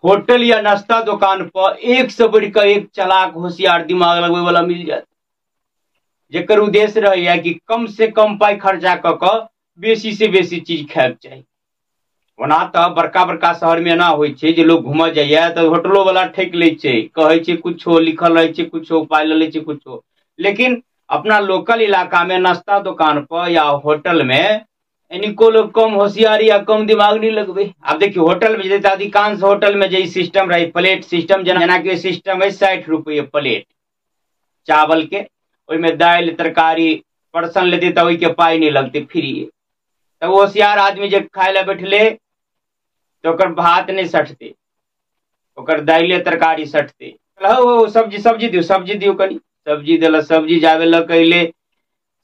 Hotel या नाश्ता दुकान पर एक से बढ़कर एक चालाक होशियार दिमाग लगवे वाला मिल जाए, जेकर उद्देश्य रहे कि कम से कम पाई खर्चा क बेसी से बेसी चीज खाए चाहिए। ओना तो बड़का बड़का शहर में ना हो लोग घूम जाइए तो होटलो वाला ठेक ले कहे कुछो लिखल रहे कुछो पाई ले कुछो, लेकिन अपना लोकल इलाका में नाश्ता दुकान पर या होटल में इनको लोग कम होशियारी या कम दिमाग नहीं लगवे। आप देखिए होटल में जैसे अधिकांश होटल में जैसे सिस्टम रही प्लेट सिस्टम, जना के सिस्टम है 60 रुपये प्लेट चावल के, में दाल तरकारी पर्सन लेते तो वही के पाई नहीं लगते फ्री। तो होशियार आदमी जब खाए ला बैठले तो भात नहीं सटते, दाइले तरकारी सटते, सब्जी सब्जी दियो सब्जी दियो, कनी सब्जी दिल सब्जी जावे ल कैले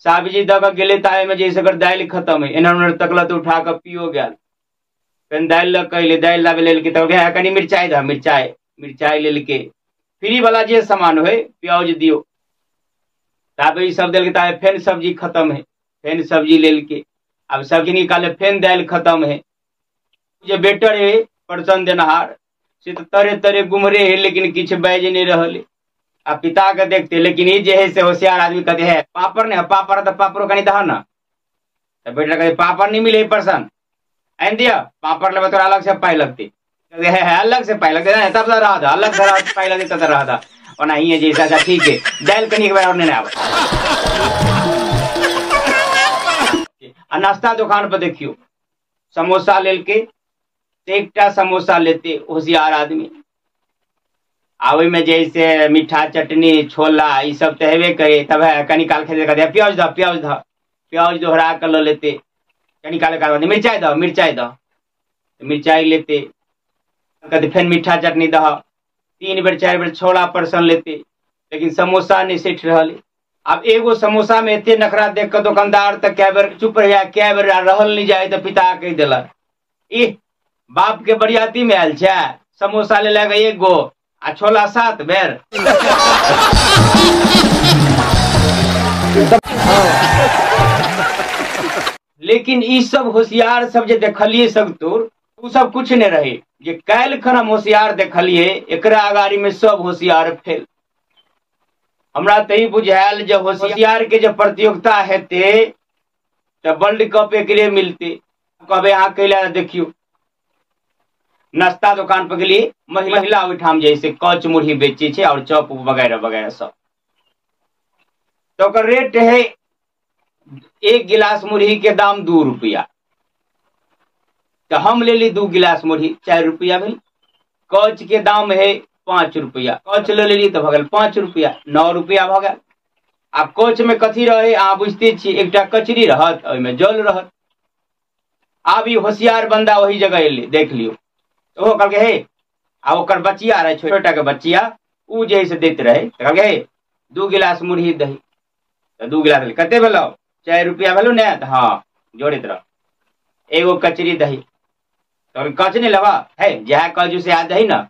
सब्जी दक गेले ताए में जैसे अगर दाल खत्म है एना तकला तो उठा कर पियो गया, फिर दाल ल कैले दाल लावे ले के तब कनी मिर्चाई दा मिर्चाई ले के फ्री वाला जे सामान है प्याज दियो तब ये सब दिल के फिर सब्जी खत्म है, फिर सब्जी ले के अब सब्जी निकाले फिर दाल खत्म है। जो बेटर है पर्सन देनहार से तो तरे तरे गुमरे है लेकिन किछ बैज नहीं रहले। अब पिता के देखते, लेकिन ये जे है से होशियार आदमी कहते हैं पापड़ नहीं पापड़ तो पापड़ो कहीं दह ना, तो बेटा कहते पापड़ नहीं मिले पर्सन आन दिया पापड़ ले तो अलग से पाई लगते है अलग से पाई लगते तब तो रहा था अलग से पाई लगते तब रहा था और नहीं है जैसा अच्छा ठीक है दाल कहीं एक बार और नहीं आवा। नाश्ता दुकान पर देखियो समोसा ले के एक समोसा लेते होशियार आदमी, आवे में जैसे मीठा चटनी छोला ये सब तो हेबे करे, तब है कनी काल खेते कहते प्याज दोहरा कर लो लेते, कनी काल का मिर्चाई दो मिर्चाई लेते, कहते फिर मीठा चटनी दह 3 बेर 4 बेर छोला पर्सन लेते, लेकिन समोसा नहीं सेठ रहले। अब एगो समोसा में इतने नखरा देख कर दुकानदार तक कै बेर चुप रह कै बेर रहल नहीं जाए तो पिता कह दिलक ई बाप के बरियाती में आयल छे समोसा ले लेगा 1 गो आ छोला 7 बेर। लेकिन ई सब होशियार सब जे देखलिए सब तोर उ सब कुछ नहीं रहे, जे काल खन हम होशियार देखलिए एकरा अगाड़ी में सब होशियार फेल। हमरा तही बुझायल जब होशियार के जब प्रतियोगिता हेते तो वर्ल्ड कप एक मिलते, कबे अहाँ कैला देखियो नाश्ता दुकान पर गेलिए महिला ओठाम जैसे कच मुढ़ी बेचे छे और चॉप वगैरह वगैरह सब, तो रेट है 1 गिलास मुढ़ी के दाम 2 रुपया, तो हम ले ली 2 गिलास मुढ़ी 4 रुपया भेल। कच के दाम है 5 रुपया, कच ले ली तो भगल 5 रुपया 9 रुपया भगल। अब कच में कथी रहे अहाँ बुझते छी, एकटा कचरी रहत में जल रहत। अब ये होशियार बंदा वही जगह एले देख लियो तो कहल हे आ ओकर बच्चिया रहे छोटा के बच्चिया उ जे से देते रहे तो कहल हे 2 गिलास मुढ़ी दही, तो 2 गिलास कते भेलो 4 रुपया भेलो ने, तो हाँ जोड़ित रह एगो कचरी दही, तो कच नहीं लवा है जहाँ कजू से याद दही ना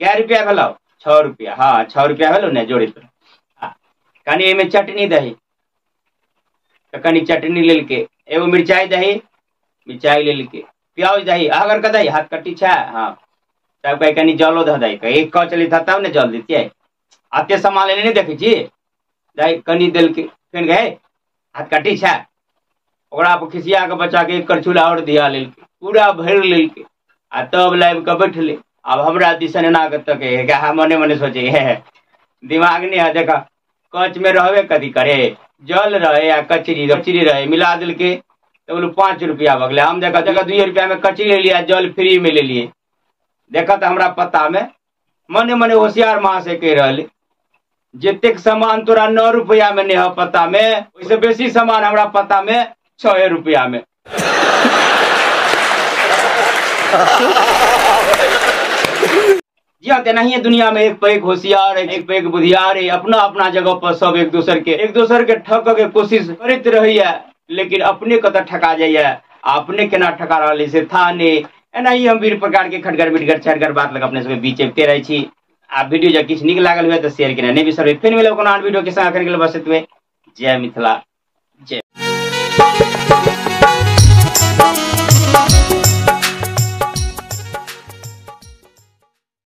क्या रुपया भेलो 6 रुपया, हाँ 6 रुपया भेलो ने जोड़ित रह। कनी में चटनी दही, तो कनी चटनी ले के एगो मिर्चाई दही मिर्चाई ले के प्याज दही अगर का दही हाथ कट्टी छा, हाँ तब कहीं कनी जलो ध दही एक कौ चली था तब ने जल देती है आते सामान लेने नहीं देखे छी दही कनी दिल के फिर गए हाथ कट्टी छा ओकरा पर खिसिया के बच्चा के 1 करछुला और दिया ले पूरा भर ले के आ तब लाइव के बैठले। अब हमरा दिसन ना तक है मने मने सोचे है दिमाग नहीं है, देखा कच में रहवे कथी करे जल रहे या कचरी रहे मिला दिल के तो बोलो 5 रुपया भगले। हम देखा 2 रुपया में कचरी ले लिया जल फ्री में ले लिए, देखा तो हमरा पता में मने मने होशियार माँ से कह रहे जितेक सामान तोरा 9 रुपया में नहीं पता में वैसे बेसी सामान हमरा पता में 6 रुपया में। जी हाँ, तेना ही दुनिया में एक पे एक होशियार है, एक पे एक बुधियार है, अपना अपना जगह पर सब एक दूसर के ठग के कोशिश करते रही है, लेकिन अपने को तो ठका जाइए अपने केना ठका रही से था ने एना ही हम विभिन्न प्रकार के खटगर मिटगर छटगर बात लगा अपने सब बीच एबते रहे छी। आप वीडियो जब किछ निक लागल हुए तो शेयर केना नहीं बिसरबे। फिर मिलब कोनो आन वीडियो के संग, अखन के लिए बस एतबे। जय मिथिला जय।